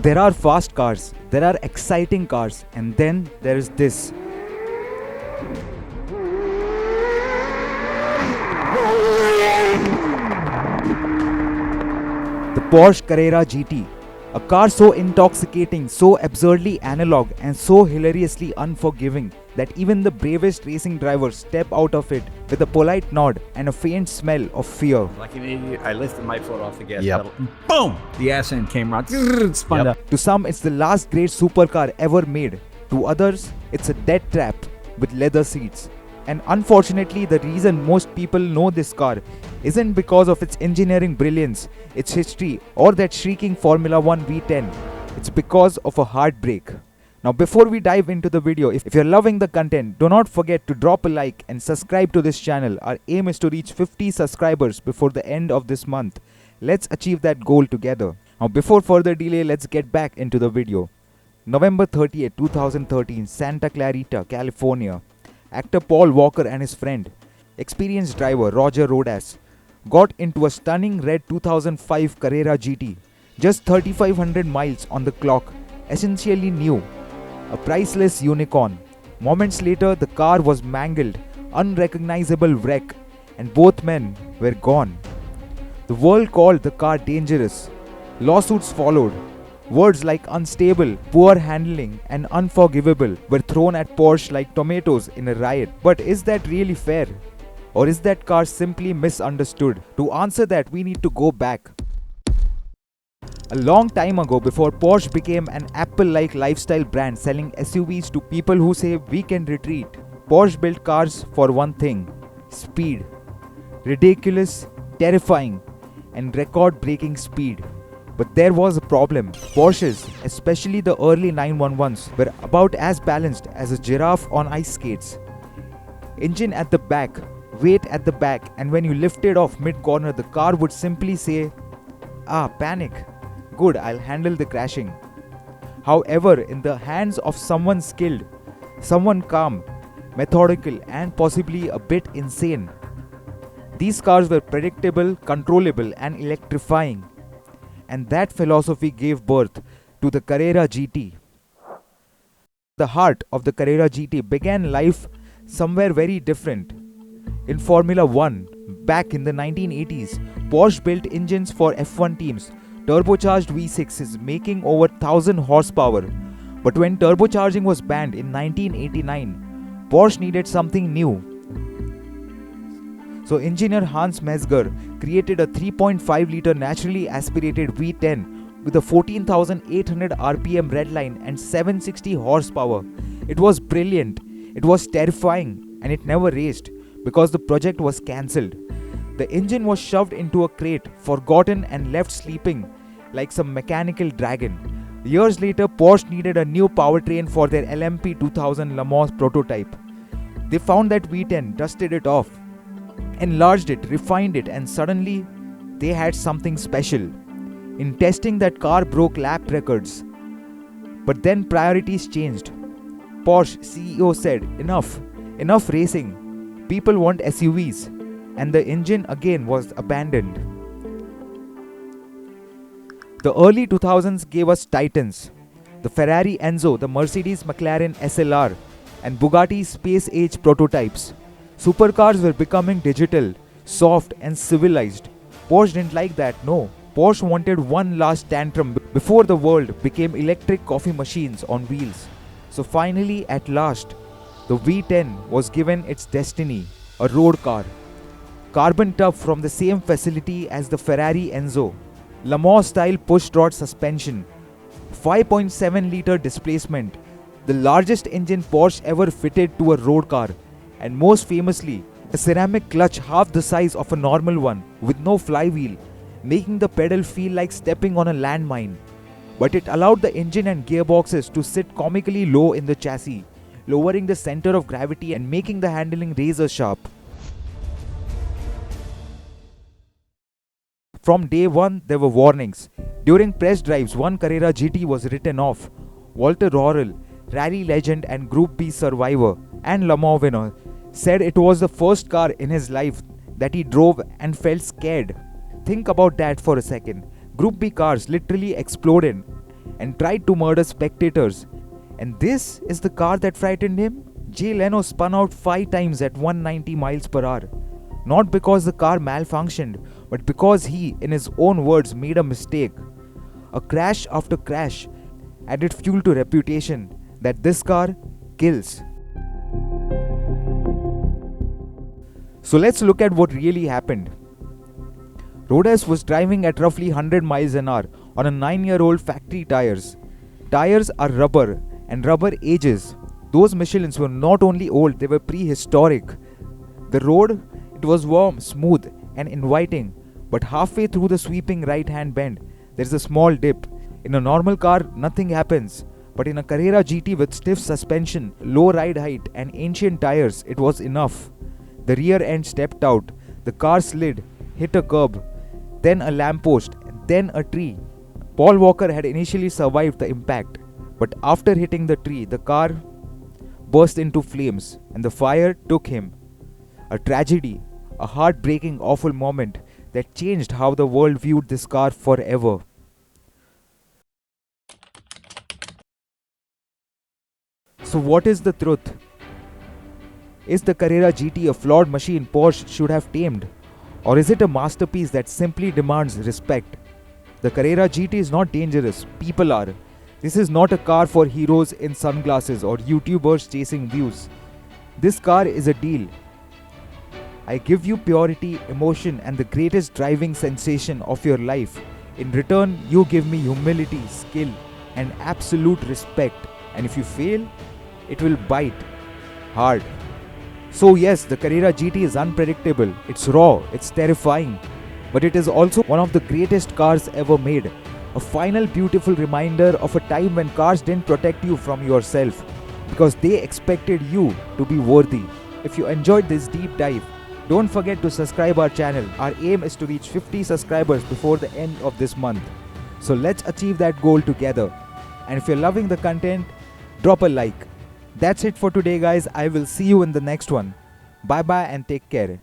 There are fast cars, there are exciting cars, and then there is this. The Porsche Carrera GT. A car so intoxicating, so absurdly analog, and so hilariously unforgiving that even the bravest racing drivers step out of it with a polite nod and a faint smell of fear. Like an idiot, I lifted my foot off the gas Yep. pedal. Boom! The ass end came around. Spun up. To some, it's the last great supercar ever made. To others, it's a death trap with leather seats. And unfortunately, the reason most people know this car isn't because of its engineering brilliance, its history, or that shrieking Formula 1 V10. It's because of a heartbreak. Now, before we dive into the video, if you're loving the content, do not forget to drop a like and subscribe to this channel. Our aim is to reach 50 subscribers before the end of this month. Let's achieve that goal together. Now, before further delay, let's get back into the video. November 30th, 2013, Santa Clarita, California. Actor Paul Walker and his friend, experienced driver Rodas, got into a stunning red 2005 Carrera GT, just 3,500 miles on the clock, essentially new, a priceless unicorn. Moments later, the car was mangled, unrecognizable wreck, and both men were gone. The world called the car dangerous. Lawsuits followed. Words like unstable, poor handling, and unforgivable were thrown at Porsche like tomatoes in a riot. But is that really fair? Or is that car simply misunderstood? To answer that, we need to go back. A long time ago, before Porsche became an Apple-like lifestyle brand selling SUVs to people who say weekend retreat, Porsche built cars for one thing: speed. Ridiculous, terrifying, and record-breaking speed. But there was a problem. Porsches, especially the early 911s, were about as balanced as a giraffe on ice skates. Engine at the back, weight at the back, and when you lifted off mid-corner, the car would simply say, panic. Good, I'll handle the crashing. However, in the hands of someone skilled, someone calm, methodical, and possibly a bit insane, these cars were predictable, controllable, and electrifying. And that philosophy gave birth to the Carrera GT. The heart of the Carrera GT began life somewhere very different. In Formula 1, back in the 1980s, Porsche built engines for F1 teams, turbocharged V6s making over 1000 horsepower. But when turbocharging was banned in 1989, Porsche needed something new. So engineer Hans Mezger created a 3.5-liter naturally aspirated V10 with a 14,800 RPM redline and 760 horsepower. It was brilliant, it was terrifying, and it never raced because the project was cancelled. The engine was shoved into a crate, forgotten and left sleeping like some mechanical dragon. Years later, Porsche needed a new powertrain for their LMP 2000 Le Mans prototype. They found that V10, dusted it off, enlarged it, refined it, and suddenly they had something special. In testing, that car broke lap records. But then priorities changed. Porsche CEO said, enough racing. People want SUVs. And the engine again was abandoned. The early 2000s gave us titans. The Ferrari Enzo, the Mercedes McLaren SLR, and Bugatti Space Age prototypes. Supercars were becoming digital, soft, and civilized. Porsche didn't like that, no. Porsche wanted one last tantrum before the world became electric coffee machines on wheels. So finally, at last, the V10 was given its destiny, a road car. Carbon tough from the same facility as the Ferrari Enzo. Le Mans style push-rod suspension. 5.7-liter displacement. The largest engine Porsche ever fitted to a road car. And most famously, a ceramic clutch half the size of a normal one with no flywheel, making the pedal feel like stepping on a landmine. But it allowed the engine and gearboxes to sit comically low in the chassis, lowering the center of gravity and making the handling razor sharp. From day one, there were warnings. During press drives, one Carrera GT was written off. Walter Röhrl, rally legend and Group B survivor and Le Mans winner, said it was the first car in his life that he drove and felt scared. Think about that for a second. Group B cars literally exploded, and tried to murder spectators. And this is the car that frightened him? Leno spun out 5 times at 190 miles per hour. Not because the car malfunctioned, but because he, in his own words, made a mistake. A crash after crash added fuel to reputation that this car kills. So let's look at what really happened. Rodas was driving at roughly 100 miles an hour on a 9-year-old factory tires. Tires are rubber, and rubber ages. Those Michelins were not only old, they were prehistoric. The road, it was warm, smooth and inviting, but halfway through the sweeping right-hand bend, there's a small dip. In a normal car, nothing happens, but in a Carrera GT with stiff suspension, low ride height and ancient tires, it was enough. The rear end stepped out, the car slid, hit a curb, then a lamppost, then a tree. Paul Walker had initially survived the impact, but after hitting the tree, the car burst into flames and the fire took him. A tragedy, a heartbreaking, awful moment that changed how the world viewed this car forever. So what is the truth? Is the Carrera GT a flawed machine Porsche should have tamed? Or is it a masterpiece that simply demands respect? The Carrera GT is not dangerous, people are. This is not a car for heroes in sunglasses or YouTubers chasing views. This car is a deal. I give you purity, emotion and the greatest driving sensation of your life. In return, you give me humility, skill and absolute respect. And if you fail, it will bite hard. So yes, the Carrera GT is unpredictable, it's raw, it's terrifying, but it is also one of the greatest cars ever made. A final beautiful reminder of a time when cars didn't protect you from yourself because they expected you to be worthy. If you enjoyed this deep dive, don't forget to subscribe our channel. Our aim is to reach 50 subscribers before the end of this month. So let's achieve that goal together. And if you're loving the content, drop a like. That's it for today guys. I will see you in the next one. Bye bye and take care.